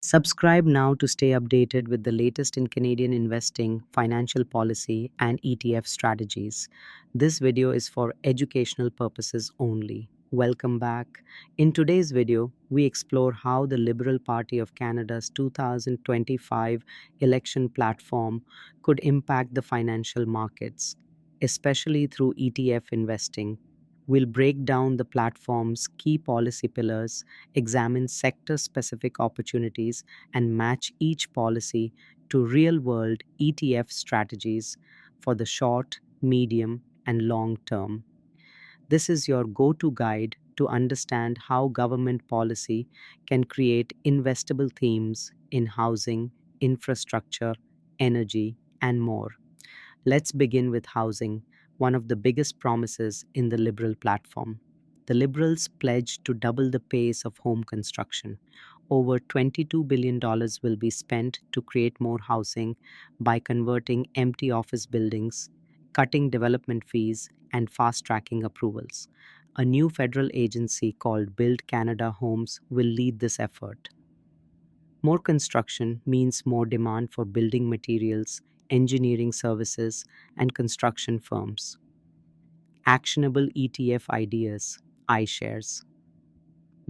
Subscribe now to stay updated with the latest in Canadian investing, financial policy, and ETF strategies. This video is for educational purposes only. Welcome back. In today's video, we explore how the Liberal Party of Canada's 2025 election platform could impact the financial markets, especially through ETF investing. We'll break down the platform's key policy pillars, examine sector specific opportunities, and match each policy to real world ETF strategies for the short, medium, and long term. This is your go to guide to understand how government policy can create investable themes in housing, infrastructure, energy, and more. Let's begin with housing, one of the biggest promises in the Liberal platform. The Liberals pledged to double the pace of home construction. Over $22 billion will be spent to create more housing by converting empty office buildings, cutting development fees, and fast tracking approvals. A new federal agency called Build Canada Homes will lead this effort. More construction means more demand for building materials, engineering services, and construction firms. Actionable ETF ideas, iShares.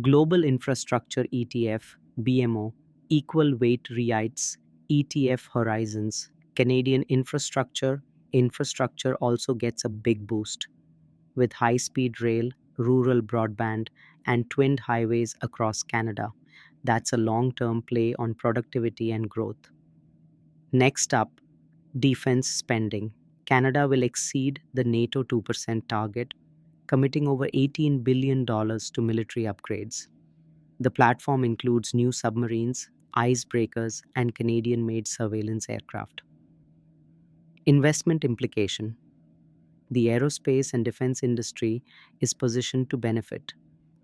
Global Infrastructure ETF, BMO, Equal Weight REITs, ETF Horizons. Canadian infrastructure also gets a big boost with high speed rail, rural broadband, and twinned highways across Canada. That's a long term play on productivity and growth. Next up, defense spending. Canada will exceed the NATO 2% target, committing over $18 billion to military upgrades. The platform includes new submarines, icebreakers, and Canadian made surveillance aircraft. Investment implication. The aerospace and defense industry is positioned to benefit,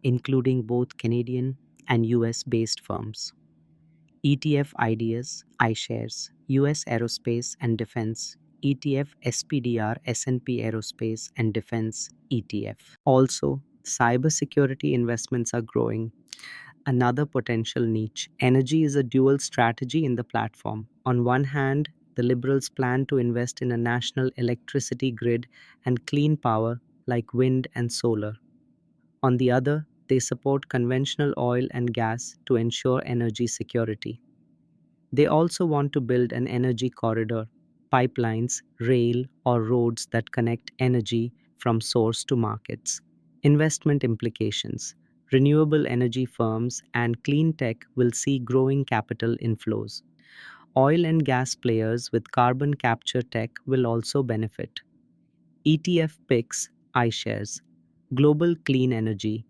including both Canadian and US based firms. ETF ideas, iShares, US Aerospace and Defense, ETF SPDR S&P Aerospace and Defense ETF. Also, cybersecurity investments are growing. Another potential niche. Energy is a dual strategy in the platform. On one hand, the Liberals plan to invest in a national electricity grid and clean power like wind and solar. On the other, they support conventional oil and gas to ensure energy security. They also want to build an energy corridor, pipelines, rail, or roads that connect energy from source to markets. Investment implications. Renewable energy firms and clean tech will see growing capital inflows. Oil and gas players with carbon capture tech will also benefit. ETF picks, iShares, Global Clean Energy,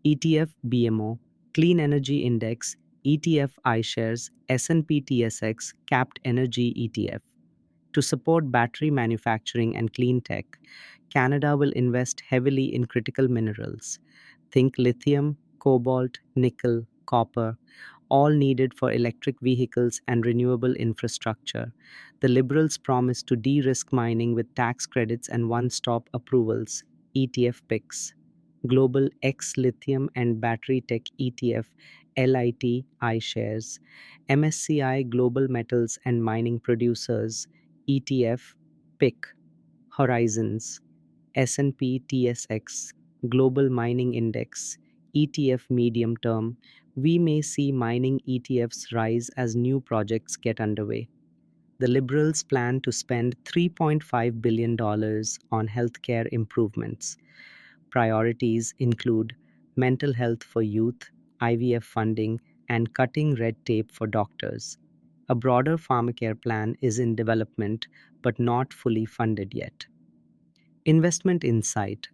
ETF BMO, Clean Energy Index, ETF iShares, S&P TSX Capped Energy ETF. To support battery manufacturing and clean tech, Canada will invest heavily in critical minerals. Think lithium, cobalt, nickel, copper, all needed for electric vehicles and renewable infrastructure. The Liberals promise to de risk mining with tax credits and one stop approvals. ETF picks. Global X Lithium and Battery Tech ETF, LIT iShares, MSCI Global Metals and Mining Producers, ETF PIC, Horizons, S&P TSX, Global Mining Index, ETF Medium Term. We may see mining ETFs rise as new projects get underway. The Liberals plan to spend $3.5 billion on healthcare improvements. Priorities include mental health for youth, IVF funding, and cutting red tape for doctors. A broader pharmacare plan is in development but not fully funded yet. Investment insight.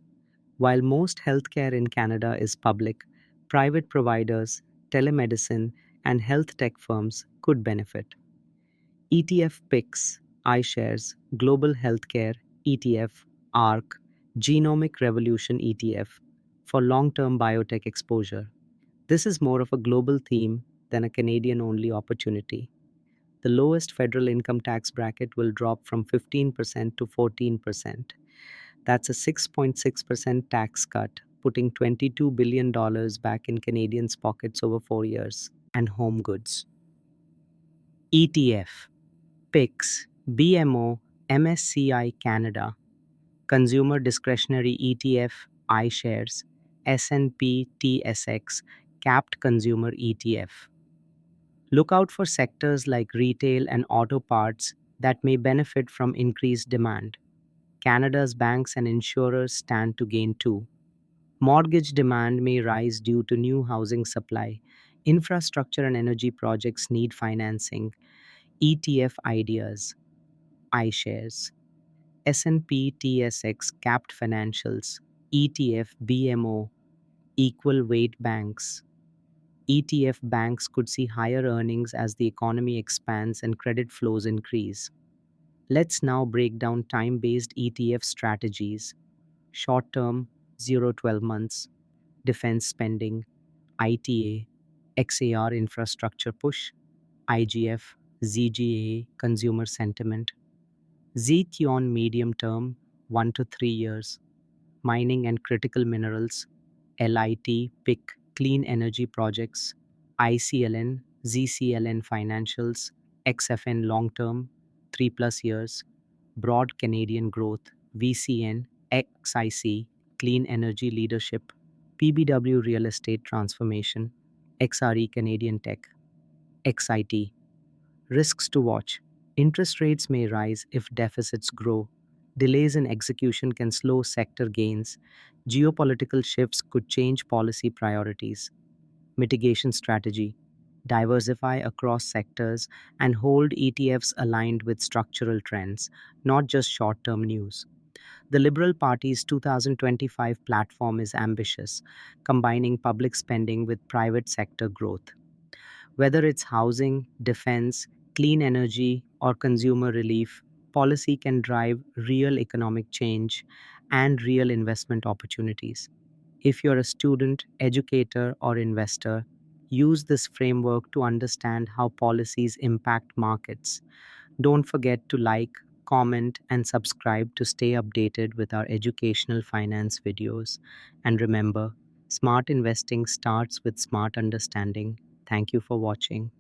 While most healthcare in Canada is public, private providers, telemedicine, and health tech firms could benefit. ETF picks, iShares, Global Healthcare, ETF, ARC, Genomic Revolution ETF for long term biotech exposure. This is more of a global theme than a Canadian only opportunity. The lowest federal income tax bracket will drop from 15% to 14%. That's a 6.6% tax cut, putting $22 billion back in Canadians' pockets over 4 years, and home goods. ETF, PIX, BMO, MSCI Canada, Consumer Discretionary ETF, iShares, S&P TSX, Capped Consumer ETF. Look out for sectors like retail and auto parts that may benefit from increased demand. Canada's banks and insurers stand to gain too. Mortgage demand may rise due to new housing supply. Infrastructure and energy projects need financing. ETF ideas, iShares, S&P TSX capped financials, ETF BMO, equal weight banks. ETF banks could see higher earnings as the economy expands and credit flows increase. Let's now break down time based ETF strategies. Short term, 0 12 months, defense spending, ITA, XAR infrastructure push, IGF, ZGA consumer sentiment, Zetheon medium term, 1 to 3 years, mining and critical minerals, LIT, PIC, clean energy projects, ICLN, ZCLN financials, XFN long term, 3 plus years, broad Canadian growth, VCN, XIC, clean energy leadership, PBW real estate transformation, XRE Canadian tech, XIT. Risks to watch. Interest rates may rise if deficits grow. Delays in execution can slow sector gains. Geopolitical shifts could change policy priorities. Mitigation strategy. Diversify across sectors and hold ETFs aligned with structural trends, not just short term news. The Liberal Party's 2025 platform is ambitious, combining public spending with private sector growth. Whether it's housing, defense, clean energy, or consumer relief, policy can drive real economic change and real investment opportunities. If you're a student, educator, or investor, use this framework to understand how policies impact markets. Don't forget to like, comment, and subscribe to stay updated with our educational finance videos. And remember, smart investing starts with smart understanding. Thank you for watching.